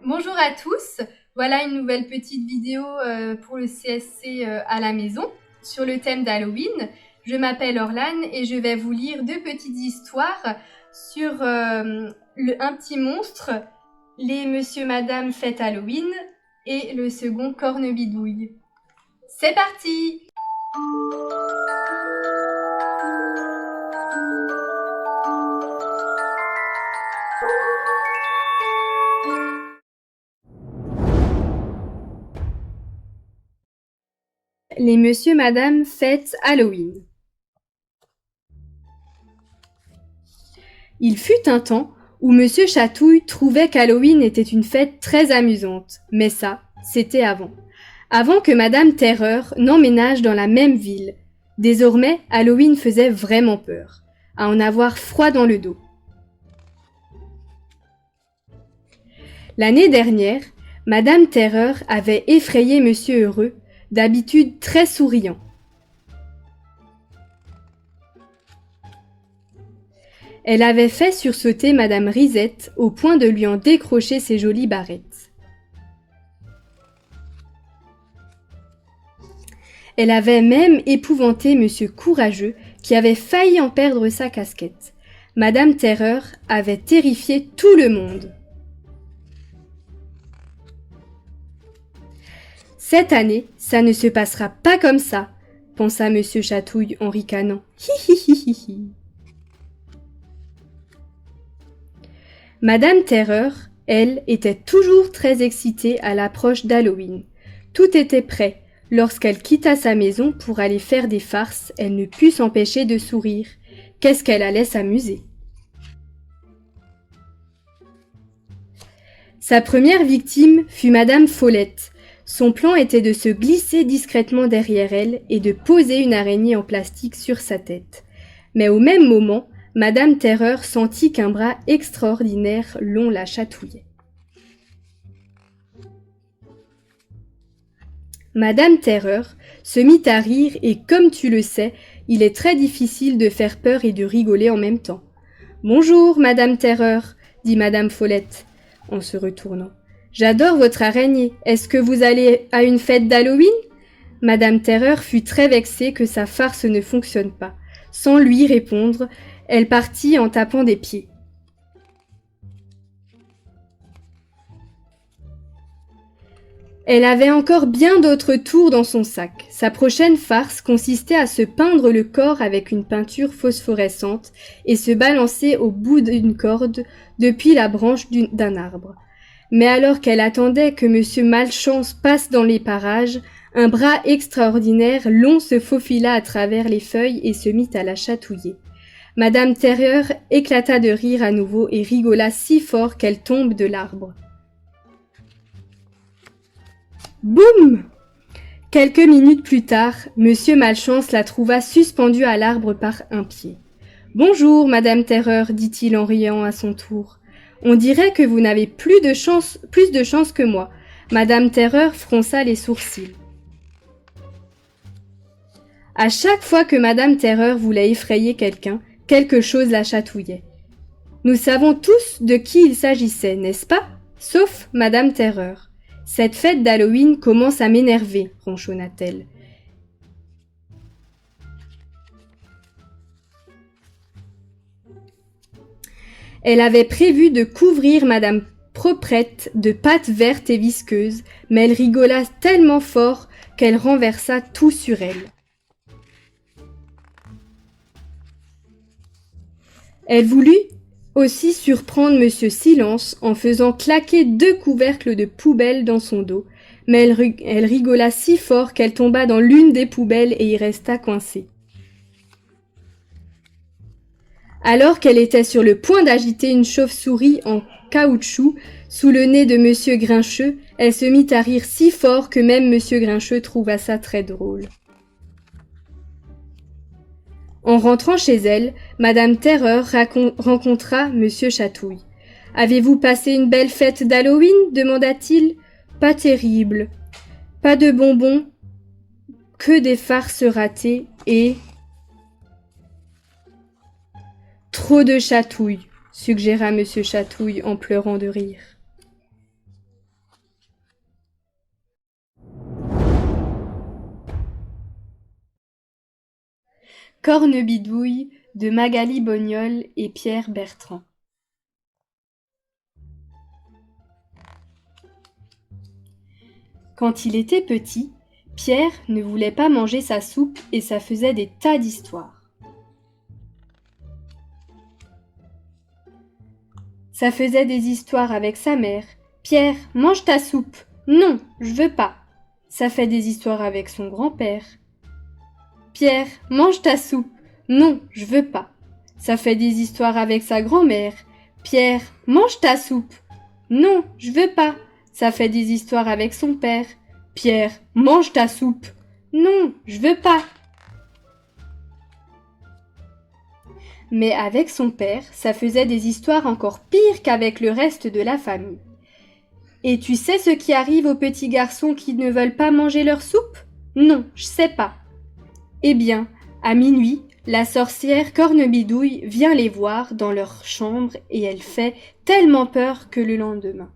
Bonjour à tous, voilà une nouvelle petite vidéo pour le CSC à la maison sur le thème d'Halloween. Je m'appelle Orlane et je vais vous lire deux petites histoires sur un petit monstre, les Monsieur Madame Fête Halloween et le second Cornebidouille. C'est parti! Les Monsieur Madame Fête Halloween. Il fut un temps où Monsieur Chatouille trouvait qu'Halloween était une fête très amusante, mais ça, c'était avant. Avant que Madame Terreur n'emménage dans la même ville. Désormais, Halloween faisait vraiment peur, à en avoir froid dans le dos. L'année dernière, Madame Terreur avait effrayé Monsieur Heureux, d'habitude très souriant. Elle avait fait sursauter Madame Risette au point de lui en décrocher ses jolies barrettes. Elle avait même épouvanté Monsieur Courageux qui avait failli en perdre sa casquette. Madame Terreur avait terrifié tout le monde. Cette année, ça ne se passera pas comme ça, pensa Monsieur Chatouille en ricanant. Hi hi hi hi hi. Madame Terreur, elle, était toujours très excitée à l'approche d'Halloween. Tout était prêt. Lorsqu'elle quitta sa maison pour aller faire des farces, elle ne put s'empêcher de sourire. Qu'est-ce qu'elle allait s'amuser? Sa première victime fut Madame Follette. Son plan était de se glisser discrètement derrière elle et de poser une araignée en plastique sur sa tête. Mais au même moment, Madame Terreur sentit qu'un bras extraordinaire long la chatouillait. Madame Terreur se mit à rire et comme tu le sais, il est très difficile de faire peur et de rigoler en même temps. « Bonjour, Madame Terreur, dit Madame Follette en se retournant. J'adore votre araignée. Est-ce que vous allez à une fête d'Halloween? Madame Terreur fut très vexée que sa farce ne fonctionne pas. Sans lui répondre, elle partit en tapant des pieds. Elle avait encore bien d'autres tours dans son sac. Sa prochaine farce consistait à se peindre le corps avec une peinture phosphorescente et se balancer au bout d'une corde depuis la branche d'un arbre. Mais alors qu'elle attendait que Monsieur Malchance passe dans les parages, un bras extraordinaire long se faufila à travers les feuilles et se mit à la chatouiller. Madame Terreur éclata de rire à nouveau et rigola si fort qu'elle tombe de l'arbre. Boum! Quelques minutes plus tard, Monsieur Malchance la trouva suspendue à l'arbre par un pied. « Bonjour, Madame Terreur, dit-il en riant à son tour. On dirait que vous n'avez plus de chance que moi. » Madame Terreur fronça les sourcils. À chaque fois que Madame Terreur voulait effrayer quelqu'un, quelque chose la chatouillait. Nous savons tous de qui il s'agissait, n'est-ce pas? Sauf Madame Terreur. Cette fête d'Halloween commence à m'énerver, ronchonna-t-elle. Elle avait prévu de couvrir Madame Proprette de pâte verte et visqueuse, mais elle rigola tellement fort qu'elle renversa tout sur elle. Elle voulut aussi surprendre Monsieur Silence en faisant claquer 2 couvercles de poubelle dans son dos, mais elle rigola si fort qu'elle tomba dans l'une des poubelles et y resta coincée. Alors qu'elle était sur le point d'agiter une chauve-souris en caoutchouc sous le nez de Monsieur Grincheux, elle se mit à rire si fort que même Monsieur Grincheux trouva ça très drôle. En rentrant chez elle, Madame Terreur rencontra Monsieur Chatouille. « Avez-vous passé une belle fête d'Halloween » demanda-t-il. « Pas terrible. Pas de bonbons, que des farces ratées et... »« Trop de chatouilles » suggéra Monsieur Chatouille en pleurant de rire. Cornebidouille de Magali Bognol et Pierre Bertrand. Quand il était petit, Pierre ne voulait pas manger sa soupe et ça faisait des tas d'histoires. Ça faisait des histoires avec sa mère. « Pierre, mange ta soupe !»« Non, je veux pas !» Ça fait des histoires avec son grand-père. « Pierre, mange ta soupe !»« Non, je veux pas !» Ça fait des histoires avec sa grand-mère. « Pierre, mange ta soupe !»« Non, je veux pas !» Ça fait des histoires avec son père. « Pierre, mange ta soupe !»« Non, je veux pas !» Mais avec son père, ça faisait des histoires encore pires qu'avec le reste de la famille. Et tu sais ce qui arrive aux petits garçons qui ne veulent pas manger leur soupe ? Non, je sais pas. Eh bien, à minuit, la sorcière Cornebidouille vient les voir dans leur chambre et elle fait tellement peur que le lendemain.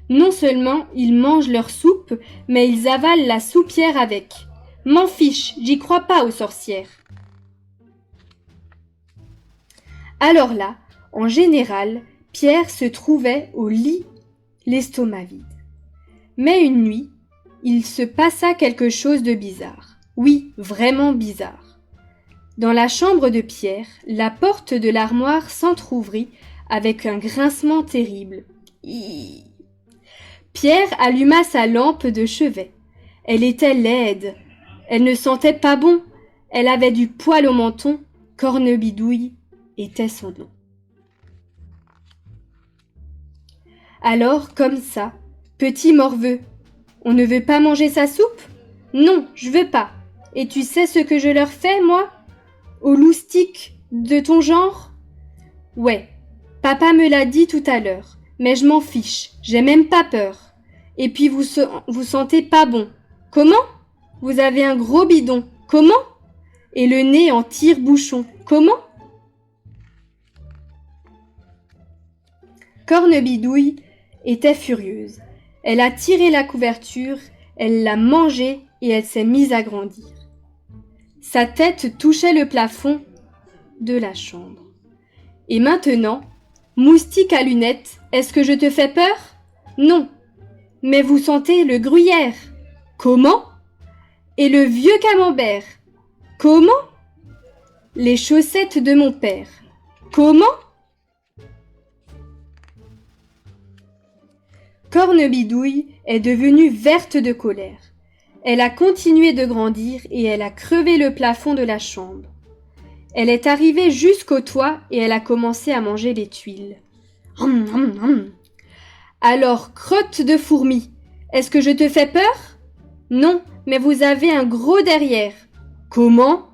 Non seulement ils mangent leur soupe, mais ils avalent la soupière avec. M'en fiche, j'y crois pas aux sorcières. Alors là, en général, Pierre se trouvait au lit, l'estomac vide. Mais une nuit, il se passa quelque chose de bizarre. Oui, vraiment bizarre. Dans la chambre de Pierre, la porte de l'armoire s'entr'ouvrit avec un grincement terrible. Pierre alluma sa lampe de chevet. Elle était laide. Elle ne sentait pas bon. Elle avait du poil au menton. Cornebidouille était son nom. Alors, comme ça, petit morveux, on ne veut pas manger sa soupe ? Non, je veux pas. Et tu sais ce que je leur fais, moi ? Aux loustiques de ton genre ? Ouais, papa me l'a dit tout à l'heure, mais je m'en fiche, j'ai même pas peur. Et puis vous sentez pas bon. Comment ? Vous avez un gros bidon. Comment ? Et le nez en tire-bouchon. Comment ? Cornebidouille était furieuse. Elle a tiré la couverture, elle l'a mangée et elle s'est mise à grandir. Sa tête touchait le plafond de la chambre. Et maintenant, moustique à lunettes, est-ce que je te fais peur ? Non. Mais vous sentez le gruyère. Comment ? Et le vieux camembert. Comment ? Les chaussettes de mon père. Comment ? Cornebidouille est devenue verte de colère. Elle a continué de grandir et elle a crevé le plafond de la chambre. Elle est arrivée jusqu'au toit et elle a commencé à manger les tuiles. Hum, hum, hum. Alors, crotte de fourmi, est-ce que je te fais peur ? Non, mais vous avez un gros derrière. Comment ?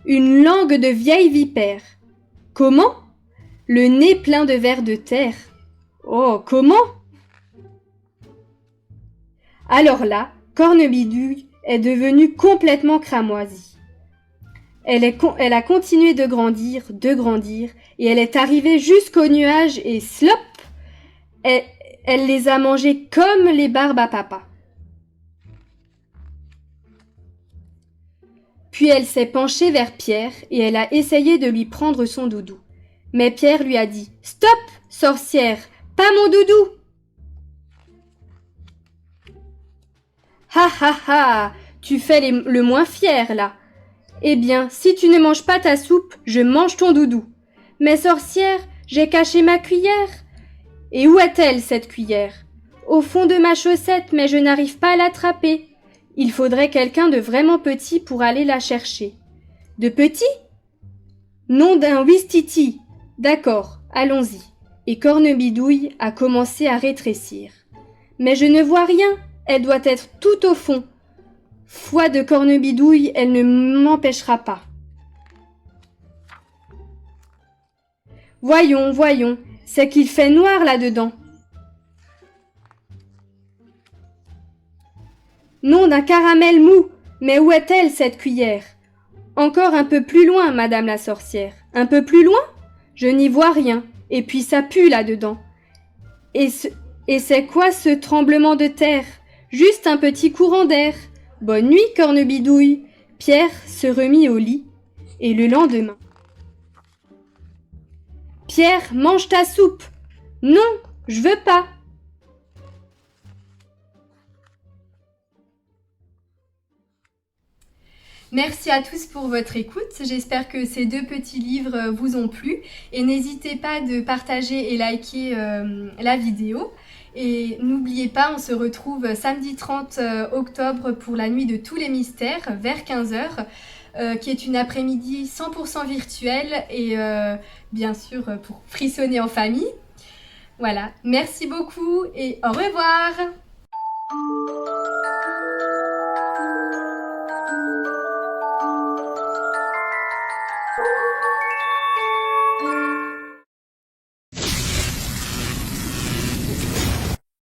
Une langue de vieille vipère. Comment ? Le nez plein de vers de terre. Oh, comment ? Alors là, Cornebidouille est devenue complètement cramoisie. Elle a continué de grandir, et elle est arrivée jusqu'aux nuages et slop, elle les a mangés comme les barbes à papa. Puis elle s'est penchée vers Pierre et elle a essayé de lui prendre son doudou. Mais Pierre lui a dit « Stop, sorcière, pas mon doudou !» Ha ha ha, tu fais le moins fier là. Eh bien, si tu ne manges pas ta soupe, je mange ton doudou. Mais sorcière, j'ai caché ma cuillère. Et où est-elle cette cuillère ? Au fond de ma chaussette, mais je n'arrive pas à l'attraper. Il faudrait quelqu'un de vraiment petit pour aller la chercher. De petit ? Non, d'un ouistiti. D'accord, allons-y. Et Cornebidouille a commencé à rétrécir. Mais je ne vois rien. Elle doit être tout au fond. Foi de Cornebidouille, elle ne m'empêchera pas. Voyons, voyons, c'est qu'il fait noir là-dedans. Non, d'un caramel mou. Mais où est-elle, cette cuillère ? Encore un peu plus loin, madame la sorcière. Un peu plus loin ? Je n'y vois rien. Et puis ça pue là-dedans. Et c'est quoi ce tremblement de terre ? Juste un petit courant d'air. Bonne nuit, Cornebidouille. Pierre se remit au lit. Et le lendemain. Pierre, mange ta soupe. Non, je veux pas. Merci à tous pour votre écoute. J'espère que ces 2 petits livres vous ont plu. Et n'hésitez pas de partager et liker la vidéo. Et n'oubliez pas, on se retrouve samedi 30 octobre pour la nuit de tous les mystères vers 15h, qui est une après-midi 100% virtuelle et bien sûr pour frissonner en famille. Voilà, merci beaucoup et au revoir!